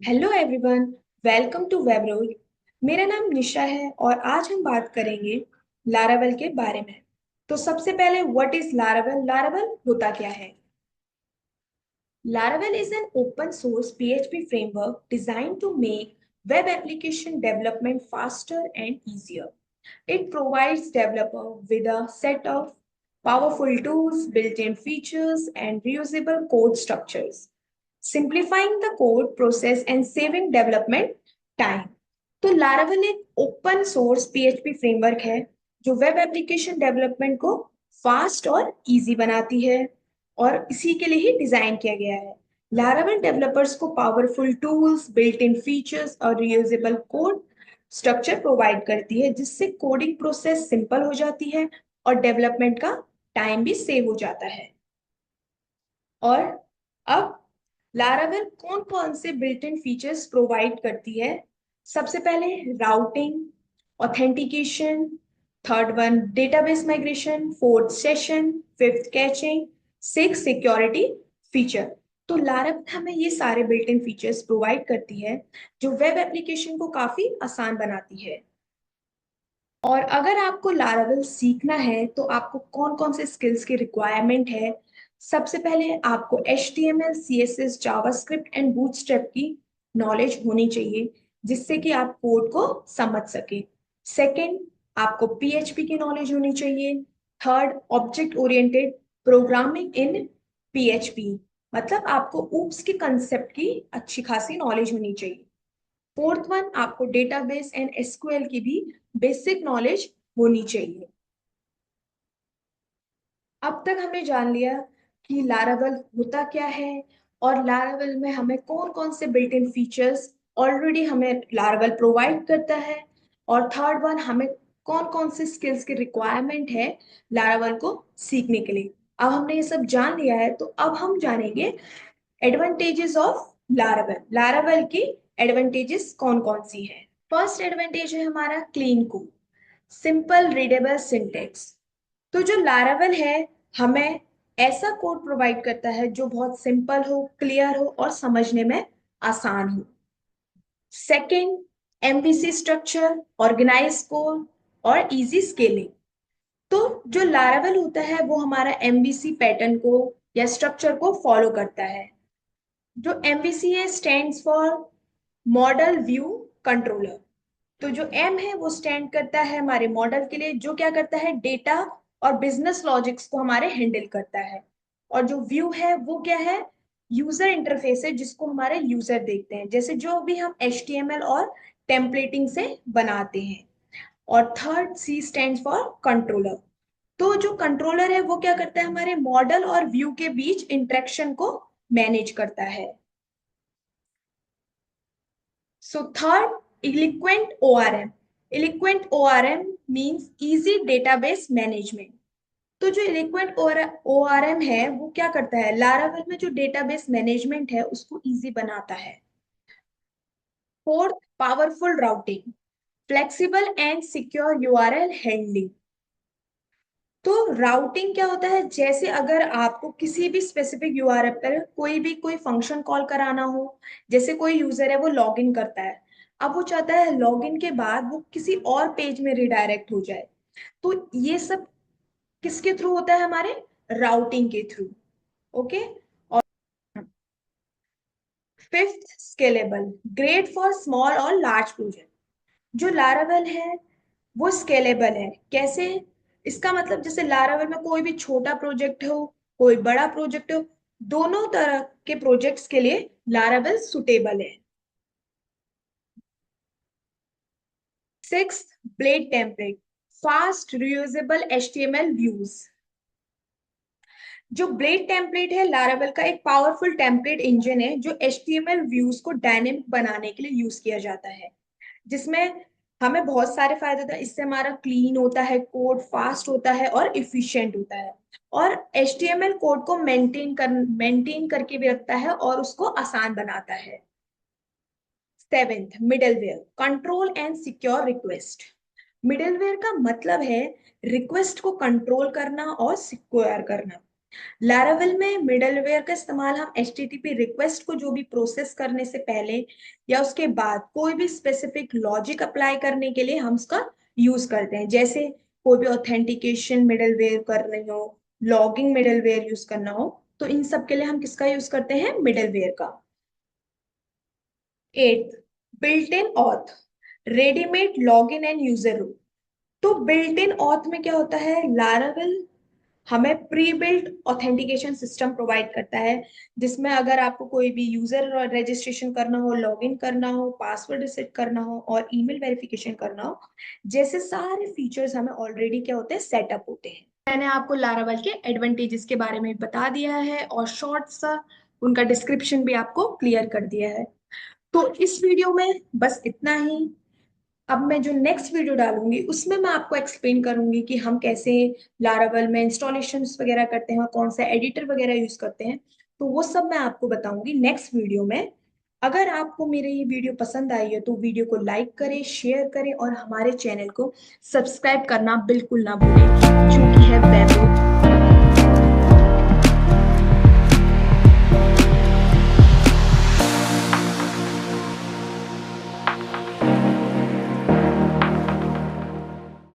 Hello everyone, welcome to Webrole. मेरा नाम निशा है और आज हम बात करेंगे लारावेल के बारे में। तो सबसे पहले व्हाट इज लारावेल? लारावेल होता क्या है? Laravel is an open source PHP framework designed to make web application development faster and easier. It provides developers with a set of powerful tools, built-in features, and reusable code structures, simplifying the code process and saving development time. तो Laravel एक open source PHP framework है जो web application development को fast और easy बनाती है और इसी के लिए ही डिजाइन किया गया है। Laravel डेवलपर्स को powerful tools, built in features और रियूजेबल कोड स्ट्रक्चर प्रोवाइड करती है जिससे कोडिंग प्रोसेस सिंपल हो जाती है और डेवलपमेंट का टाइम भी सेव हो जाता है। और अब लारावेल कौन कौन से बिल्ट इन फीचर्स प्रोवाइड करती है? सबसे पहले routing, authentication, third one database migration, fourth session, fifth catching, six security feature. तो लारावेल हमें ये सारे बिल्ट इन फीचर्स प्रोवाइड करती है जो वेब एप्लीकेशन को काफी आसान बनाती है। और अगर आपको लारावेल सीखना है तो आपको कौन कौन से स्किल्स की रिक्वायरमेंट है? सबसे पहले आपको HTML, CSS, JavaScript and bootstrap की नॉलेज होनी चाहिए जिससे कि आप कोड को समझ सके। सेकंड, आपको PHP की नॉलेज होनी चाहिए। Third, object oriented programming in PHP, मतलब आपको ऊप्स के कंसेप्ट की अच्छी खासी नॉलेज होनी चाहिए। फोर्थ वन, आपको डेटाबेस एंड SQL की भी बेसिक नॉलेज होनी चाहिए। अब तक हमने जान लिया कि लारावेल होता क्या है और लारावेल में हमें कौन कौन से बिल्ट इन फीचर्स ऑलरेडी हमें लारावेल प्रोवाइड करता है, और थर्ड वन, हमें कौन कौन से स्किल्स की रिक्वायरमेंट है लारावेल को सीखने के लिए। अब हमने ये सब जान लिया है तो अब हम जानेंगे एडवांटेजेस ऑफ लारावेल। लारावेल की एडवांटेजेस कौन कौन सी है? फर्स्ट एडवांटेज है हमारा clean code, simple readable syntax. तो जो लारावेल है हमें ऐसा कोड प्रोवाइड करता है जो बहुत सिंपल हो, क्लियर हो और समझने में आसान हो। Second, MVC structure, organise code और इजी स्केलिंग। तो जो लारावेल होता है वो हमारा MVC पैटर्न को या स्ट्रक्चर को फॉलो करता है। जो MVC है stands for model view controller. तो जो M है वो स्टैंड करता है हमारे मॉडल के लिए जो क्या करता है, डेटा और बिजनेस लॉजिक्स को हमारे हैंडल करता है। और जो व्यू है वो क्या है, यूजर इंटरफेस है जिसको हमारे यूजर देखते हैं, जैसे जो भी हम HTML और टेम्पलेटिंग से बनाते हैं। और third, C stand for controller. तो जो कंट्रोलर है वो क्या करता है, हमारे मॉडल और व्यू के बीच इंटरेक्शन को मैनेज करता है। So third, eloquent ORM. Eloquent ORM means easy database management. तो जो eloquent ORM है वो क्या करता है, लारावेल में जो डेटाबेस मैनेजमेंट है उसको इजी बनाता है। Fourth, powerful routing, flexible and secure URL handling. तो राउटिंग क्या होता है, जैसे अगर आपको किसी भी स्पेसिफिक URL पर कोई फंक्शन कॉल कराना हो, जैसे कोई यूजर है वो लॉग इन करता है, अब वो चाहता है लॉग इन के बाद वो किसी और पेज में रिडायरेक्ट हो जाए, तो ये सब किसके थ्रू होता है, हमारे राउटिंग के थ्रू। ओके। और fifth, scalable, great for small और लार्ज प्रोजेक्ट। जो लारावेल है वो स्केलेबल है। कैसे? इसका मतलब जैसे लारावेल में कोई भी छोटा प्रोजेक्ट हो, कोई बड़ा प्रोजेक्ट हो, दोनों तरह के प्रोजेक्ट्स के लिए लारावेल सुटेबल है। Sixth, blade template, fast reusable HTML views. जो ब्लेड टेम्पलेट है लारावेल का एक पावरफुल टेम्पलेट इंजन है जो HTML व्यूज को डायनेमिक बनाने के लिए यूज किया जाता है, जिसमें हमें बहुत सारे फायदे होते हैं। इससे हमारा क्लीन होता है, कोड फास्ट होता है और इफिशिएंट होता है, और HTML कोड को मेंटेन करके भी रखता है और उसको आसान बनाता है। Seventh, middleware, control and secure request. Middleware का मतलब है रिक्वेस्ट को कंट्रोल करना और सिक्योर करना। लैरावेल में मिडलवेयर का इस्तेमाल हम HTTP रिक्वेस्ट को जो भी प्रोसेस करने से पहले या उसके बाद कोई भी स्पेसिफिक लॉजिक अप्लाई करने के लिए हम उसका यूज करते हैं। जैसे कोई भी ऑथेंटिकेशन मिडलवेयर कर रहे हो, लॉगिंग मिडलवेयर यूज करना हो, तो इन सब के लिए हम किसका यूज करते हैं? मिडलवेयर का। Eight, built in auth, readymade login and user role. तो बिल्ट इन ऑथ में क्या होता है? लैरावेल हमें pre built authentication system provide करता है, जिसमें अगर आपको कोई भी यूजर रजिस्ट्रेशन करना हो, लॉगिन करना हो, पासवर्ड रिसेट करना हो और ईमेल वेरिफिकेशन करना हो, जैसे सारे फीचर्स हमें ऑलरेडी क्या होते हैं? सेटअप होते हैं। मैंने आपको लारावेल के एडवांटेजेस के बारे में बता दिया है और शॉर्ट सा उनका डिस्क्रिप्शन भी आपको क्लियर कर दिया है। तो इस वीडियो में बस इतना ही। अब मैं जो नेक्स्ट वीडियो डालूंगी उसमें मैं आपको एक्सप्लेन करूंगी कि हम कैसे लारावेल में इंस्टॉलेशन वगैरह करते हैं और कौन सा एडिटर वगैरह यूज करते हैं। तो वो सब मैं आपको बताऊंगी नेक्स्ट वीडियो में। अगर आपको मेरे ये वीडियो पसंद आई है तो वीडियो को लाइक करें, शेयर करें और हमारे चैनल को सब्सक्राइब करना बिल्कुल ना भूलें, जो कि है वैभव